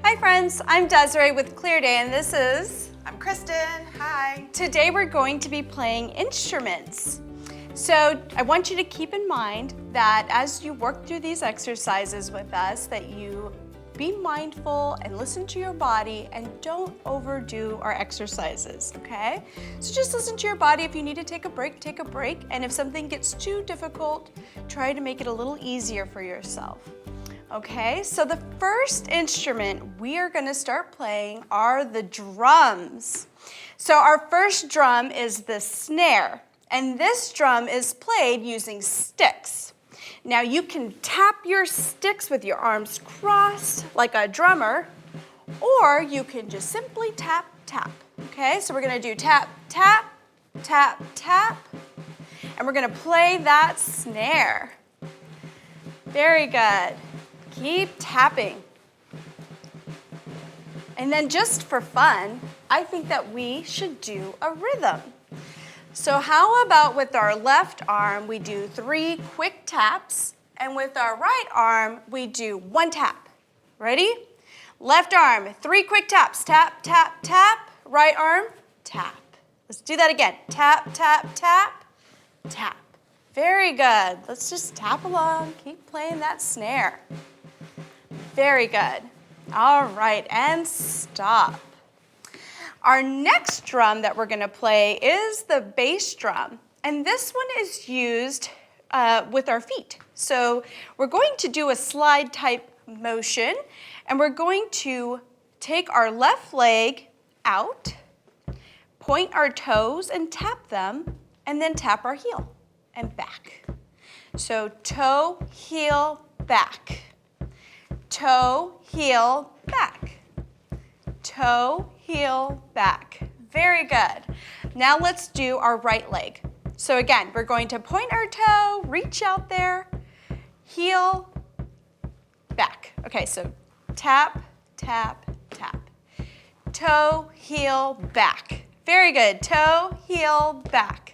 Hi friends, I'm Desiree with Clearday and this is... I'm Kristen, hi. Today we're going to be playing instruments. So I want you to keep in mind that as you work through these exercises with us, that you be mindful and listen to your body and don't overdo our exercises, okay? So just listen to your body. If you need to take a break, take a break. And if something gets too difficult, try to make it a little easier for yourself. Okay, so the first instrument we are gonna start playing are the drums. So our first drum is the snare, and this drum is played using sticks. Now you can tap your sticks with your arms crossed like a drummer, or you can just simply tap, tap. Okay, so we're gonna do tap, tap, tap, tap, and we're gonna play that snare. Very good. Keep tapping. And then just for fun, I think that we should do a rhythm. So how about with our left arm, we do 3 quick taps, and with our right arm, we do 1 tap. Ready? Left arm, 3 quick taps. Tap, tap, tap. Right arm, tap. Let's do that again. Tap, tap, tap, tap. Very good. Let's just tap along. Keep playing that snare. Very good. All right, and stop. Our next drum that we're gonna play is the bass drum, and this one is used with our feet. So we're going to do a slide type motion, and we're going to take our left leg out, point our toes and tap them, and then tap our heel and back. So toe, heel, back. Toe, heel, back. Toe, heel, back. Very good. Now let's do our right leg. So again, we're going to point our toe, reach out there, heel, back. Okay, so tap, tap, tap. Toe, heel, back. Very good. Toe, heel, back.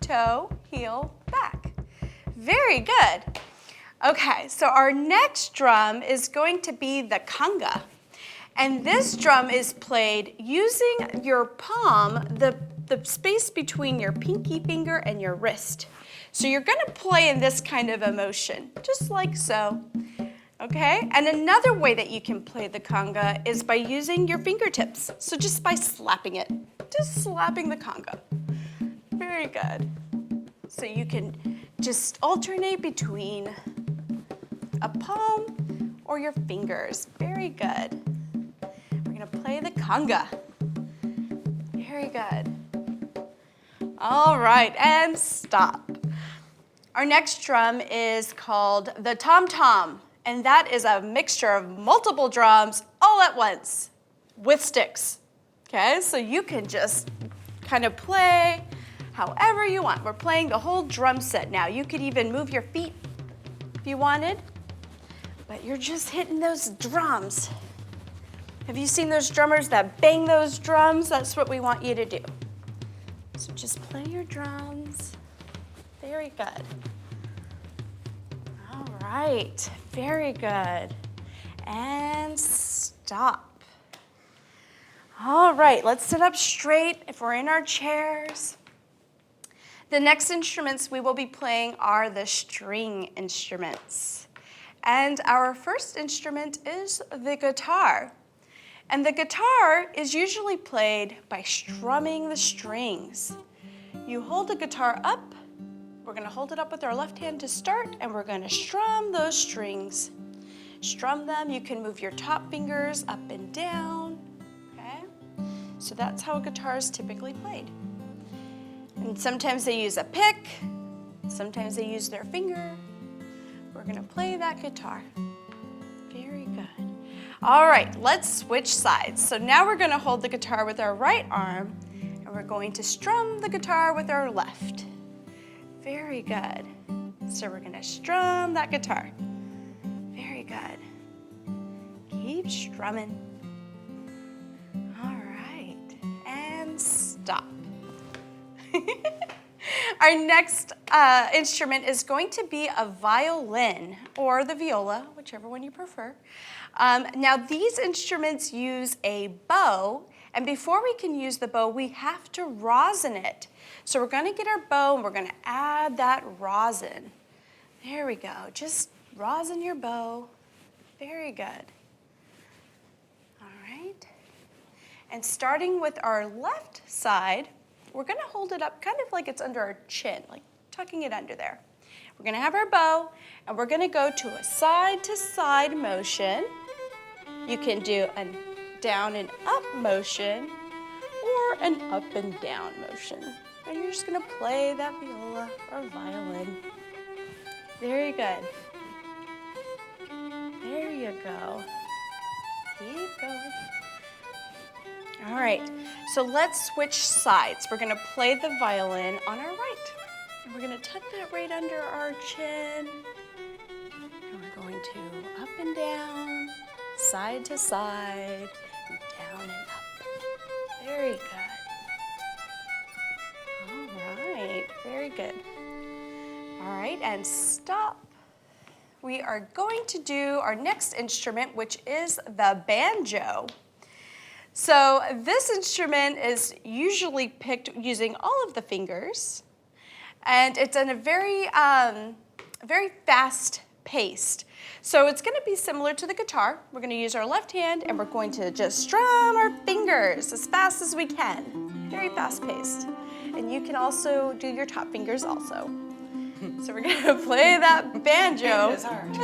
Toe, heel, back. Very good. Okay, so our next drum is going to be the conga. And this drum is played using your palm, the space between your pinky finger and your wrist. So you're gonna play in this kind of a motion, just like so. Okay, and another way that you can play the conga is by using your fingertips. So just by slapping it, just slapping the conga. Very good. So you can just alternate between a palm or your fingers. Very good. We're gonna play the conga. Very good. All right, and stop. Our next drum is called the tom-tom, and that is a mixture of multiple drums all at once with sticks. Okay, so you can just kind of play however you want. We're playing the whole drum set now. You could even move your feet if you wanted. But you're just hitting those drums. Have you seen those drummers that bang those drums? That's what we want you to do. So just play your drums. Very good. All right, very good. And stop. All right, let's sit up straight if we're in our chairs. The next instruments we will be playing are the string instruments. And our first instrument is the guitar. And the guitar is usually played by strumming the strings. You hold the guitar up. We're gonna hold it up with our left hand to start, and we're gonna strum those strings. Strum them. You can move your top fingers up and down, okay? So that's how a guitar is typically played. And sometimes they use a pick. Sometimes they use their finger. We're gonna play that guitar. Very good. All right, let's switch sides. So now we're gonna hold the guitar with our right arm, and we're going to strum the guitar with our left. Very good. So we're gonna strum that guitar. Very good. Keep strumming. All right, and stop. Our next instrument is going to be a violin or the viola, whichever one you prefer. Now these instruments use a bow, and before we can use the bow, we have to rosin it. So we're going to get our bow and we're going to add that rosin. There we go. Just rosin your bow. Very good. All right. And starting with our left side, we're going to hold it up kind of like it's under our chin, like tucking it under there. We're going to have our bow, and we're going to go to a side-to-side motion. You can do a down and up motion or an up and down motion. And you're just going to play that viola or violin. Very good. There you go. Keep going. All right, so let's switch sides. We're going to play the violin on our right. And we're going to tuck that right under our chin. And we're going to up and down, side to side, and down and up. Very good. All right, very good. All right, and stop. We are going to do our next instrument, which is the banjo. So this instrument is usually picked using all of the fingers, and it's in a very fast paced. So it's going to be similar to the guitar. We're going to use our left hand, and we're going to just strum our fingers as fast as we can. Very fast paced. And you can also do your top fingers also. So we're going to play that banjo. It is hard.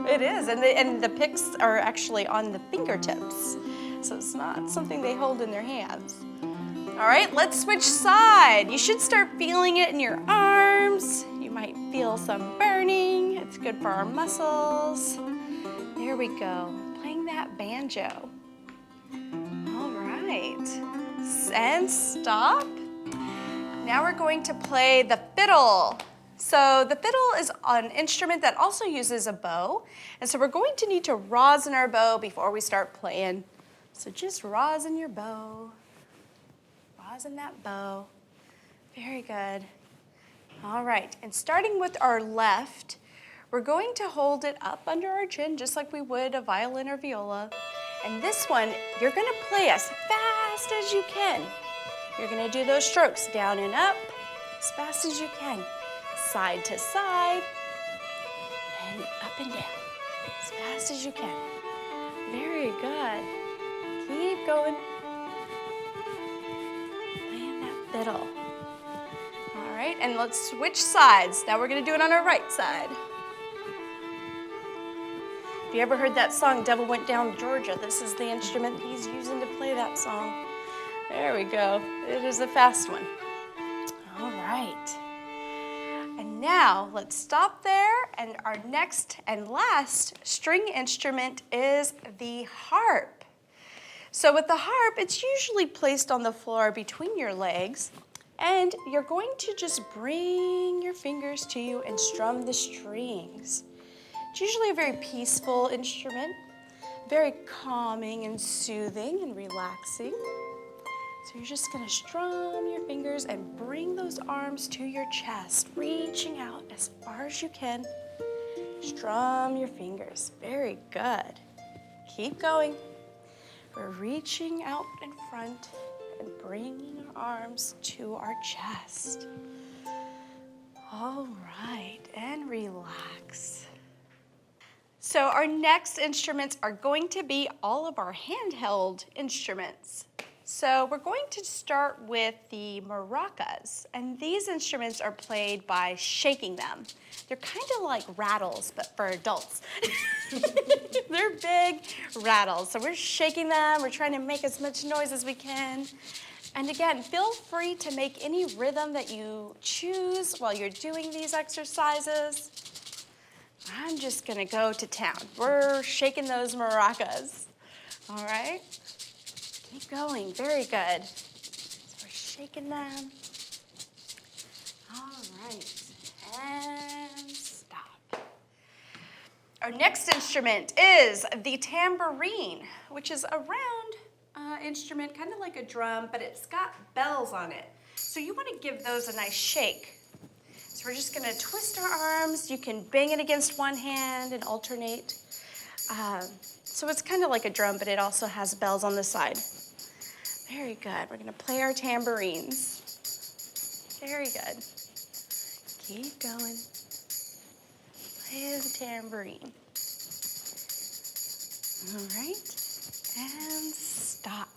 It is, and the picks are actually on the fingertips. So it's not something they hold in their hands. All right, let's switch side. You should start feeling it in your arms. You might feel some burning. It's good for our muscles. There we go, playing that banjo. All right, and stop. Now we're going to play the fiddle. So the fiddle is an instrument that also uses a bow. And so we're going to need to rosin our bow before we start playing. So just rosin your bow. Rosin that bow. Very good. All right, and starting with our left, we're going to hold it up under our chin just like we would a violin or viola. And this one, you're going to play as fast as you can. You're going to do those strokes down and up as fast as you can. Side to side and up and down as fast as you can. Very good. Keep going. Playing that fiddle. All right, and let's switch sides. Now we're going to do it on our right side. If you ever heard that song, Devil Went Down Georgia, this is the instrument he's using to play that song. There we go. It is a fast one. All right. And now let's stop there, and our next and last string instrument is the harp. So with the harp, it's usually placed on the floor between your legs, and you're going to just bring your fingers to you and strum the strings. It's usually a very peaceful instrument, very calming and soothing and relaxing. So you're just gonna strum your fingers and bring those arms to your chest, reaching out as far as you can. Strum your fingers, very good. Keep going. We're reaching out in front and bringing our arms to our chest. All right, and relax. So our next instruments are going to be all of our handheld instruments. So we're going to start with the maracas, and these instruments are played by shaking them. They're kind of like rattles, but for adults. They're big rattles, so we're shaking them, we're trying to make as much noise as we can. And again, feel free to make any rhythm that you choose while you're doing these exercises. I'm just gonna go to town. We're shaking those maracas, all right? Keep going, very good. So we're shaking them. All right, and stop. Our next instrument is the tambourine, which is a round instrument, kind of like a drum, but it's got bells on it. So you want to give those a nice shake So we're just gonna twist our arms. You can bang it against one hand and alternate. So it's kind of like a drum, but it also has bells on the side. Very good. We're gonna play our tambourines. Very good. Keep going. Play the tambourine. All right, and stop.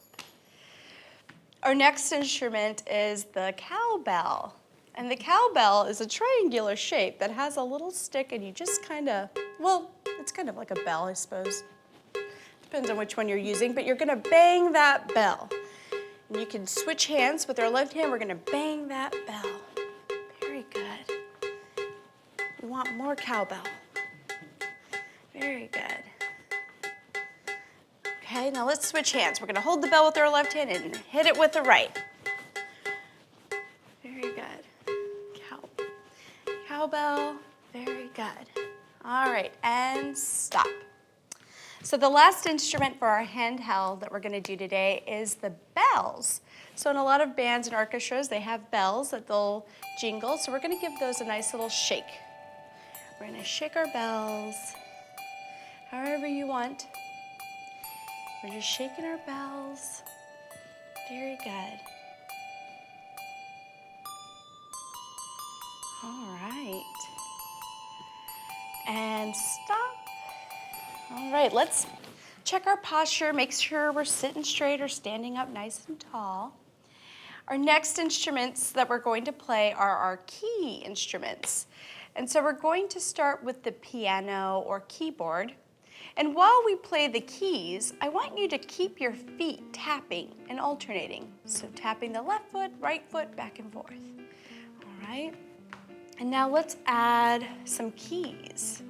Our next instrument is the cowbell. And the cowbell is a triangular shape that has a little stick, and you just kind of, well, it's kind of like a bell, I suppose. Depends on which one you're using, but you're gonna bang that bell. And you can switch hands. With our left hand, we're gonna bang that bell. Very good. We want more cowbell. Very good. Okay, now let's switch hands. We're gonna hold the bell with our left hand and hit it with the right. Very good. Cowbell, very good. All right, and stop. So the last instrument for our handheld that we're gonna do today is the bells. So in a lot of bands and orchestras, they have bells that they'll jingle. So we're gonna give those a nice little shake. We're gonna shake our bells however you want. We're just shaking our bells. Very good. All right. And stop. All right, let's check our posture, make sure we're sitting straight or standing up nice and tall. Our next instruments that we're going to play are our key instruments. And so we're going to start with the piano or keyboard. And while we play the keys, I want you to keep your feet tapping and alternating. So tapping the left foot, right foot, back and forth. All right? And now let's add some keys.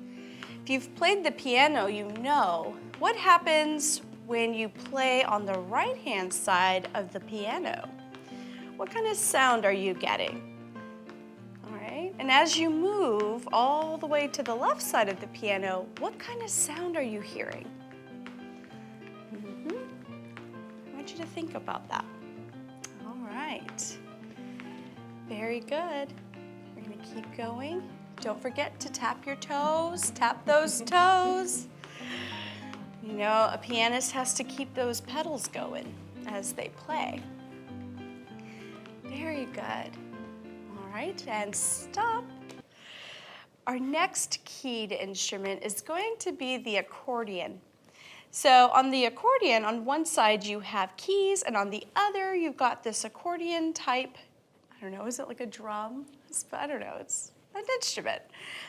If you've played the piano, you know what happens when you play on the right-hand side of the piano. What kind of sound are you getting? All right, and as you move all the way to the left side of the piano, what kind of sound are you hearing? I want you to think about that. All right, very good. We're gonna keep going. Don't forget to tap your toes, tap those toes. You know, a pianist has to keep those pedals going as they play. Very good. All right, and stop. Our next keyed instrument is going to be the accordion. So on the accordion, on one side you have keys, and on the other you've got this accordion type, I don't know, is it like a drum? I don't know, it's an instrument.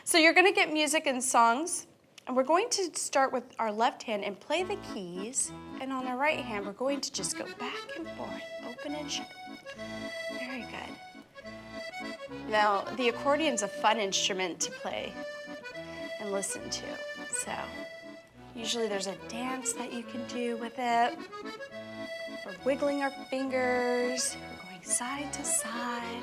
So you're gonna get music and songs, and we're going to start with our left hand and play the keys, and on our right hand, we're going to just go back and forth, open and shut. Very good. Now, the accordion's a fun instrument to play and listen to. So usually there's a dance that you can do with it. We're wiggling our fingers, we're going side to side.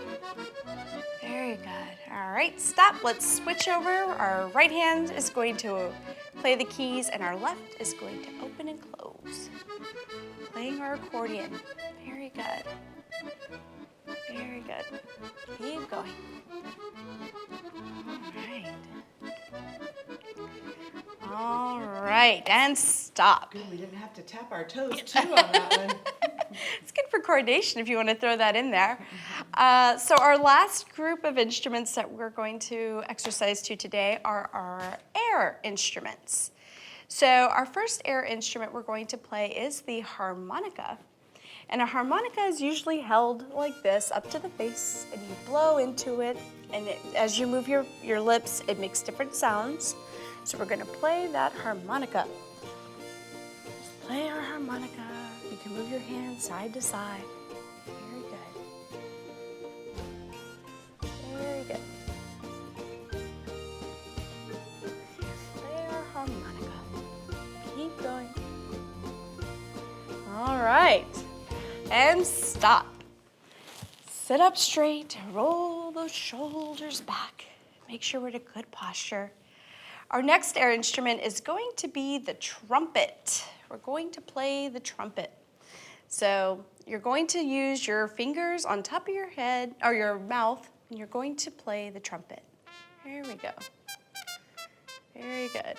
Very good. All right, stop. Let's switch over. Our right hand is going to play the keys, and our left is going to open and close. Playing our accordion. Very good. Very good. Keep going. All right, and stop. Good, we didn't have to tap our toes too on that one. It's good for coordination if you want to throw that in there. So our last group of instruments that we're going to exercise to today are our air instruments. So our first air instrument we're going to play is the harmonica. And a harmonica is usually held like this up to the face, and you blow into it, and as you move your lips, it makes different sounds. So we're going to play that harmonica. Just play our harmonica. You can move your hands side to side. Very good. Very good. Play our harmonica. Keep going. All right. And stop. Sit up straight, roll those shoulders back. Make sure we're in a good posture. Our next air instrument is going to be the trumpet. We're going to play the trumpet. So you're going to use your fingers on top of your head, or your mouth, and you're going to play the trumpet. Here we go. Very good.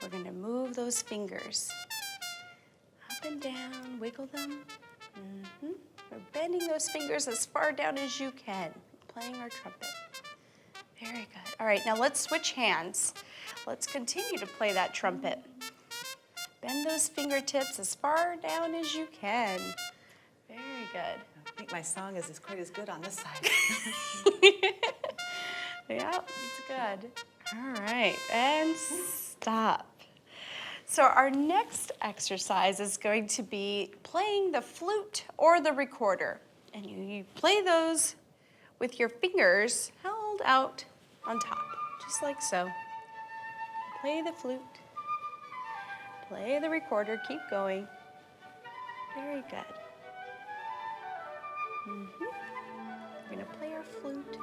We're going to move those fingers up and down, wiggle them. We're bending those fingers as far down as you can, playing our trumpet. Very good. All right, now let's switch hands. Let's continue to play that trumpet. Bend those fingertips as far down as you can. Very good. I think my song is quite as good on this side. Yeah, it's good. All right, and stop. So our next exercise is going to be playing the flute or the recorder. And you play those with your fingers held out on top, just like so. Play the flute, play the recorder, keep going. Very good. We're gonna play our flute.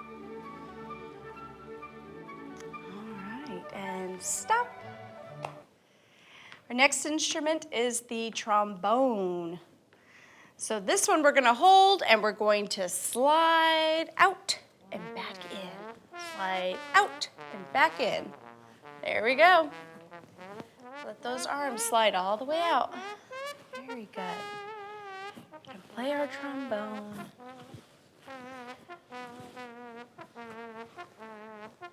All right, and stop. Our next instrument is the trombone. So this one we're gonna hold and we're going to slide out and back in. Slide out and back in. There we go. Let those arms slide all the way out. Very good. And play our trombone.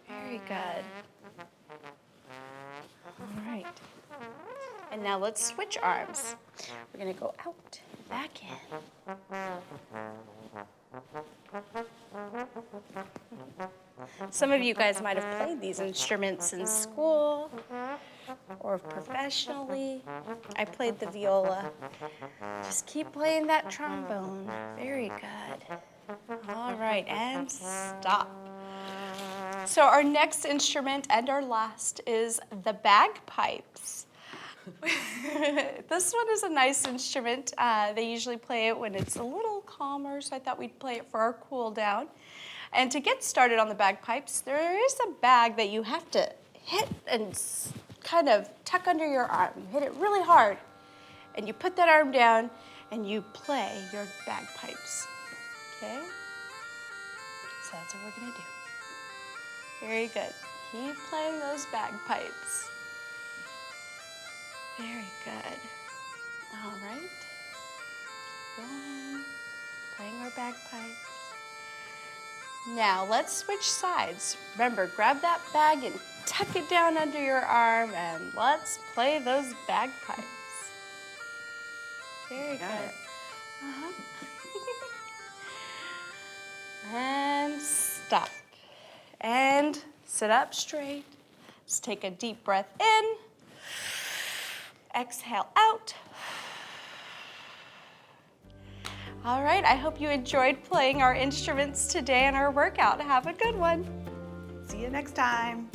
Very good. All right. And now let's switch arms. We're gonna go out, back in. Some of you guys might have played these instruments in school or professionally. I played the viola. Just keep playing that trombone. Very good. All right, and stop. So our next instrument and our last is the bagpipes. This one is a nice instrument. They usually play it when it's a little calmer, so I thought we'd play it for our cool down. And to get started on the bagpipes, there is a bag that you have to hit and kind of tuck under your arm. You hit it really hard, and you put that arm down, and you play your bagpipes. Okay? So that's what we're gonna do. Very good. Keep playing those bagpipes. Very good. All right. Keep going. Playing our bagpipes. Now let's switch sides. Remember, grab that bag and tuck it down under your arm, and let's play those bagpipes. Very good. And stop. And sit up straight. Just take a deep breath in. Exhale out. All right, I hope you enjoyed playing our instruments today in our workout. Have a good one. See you next time.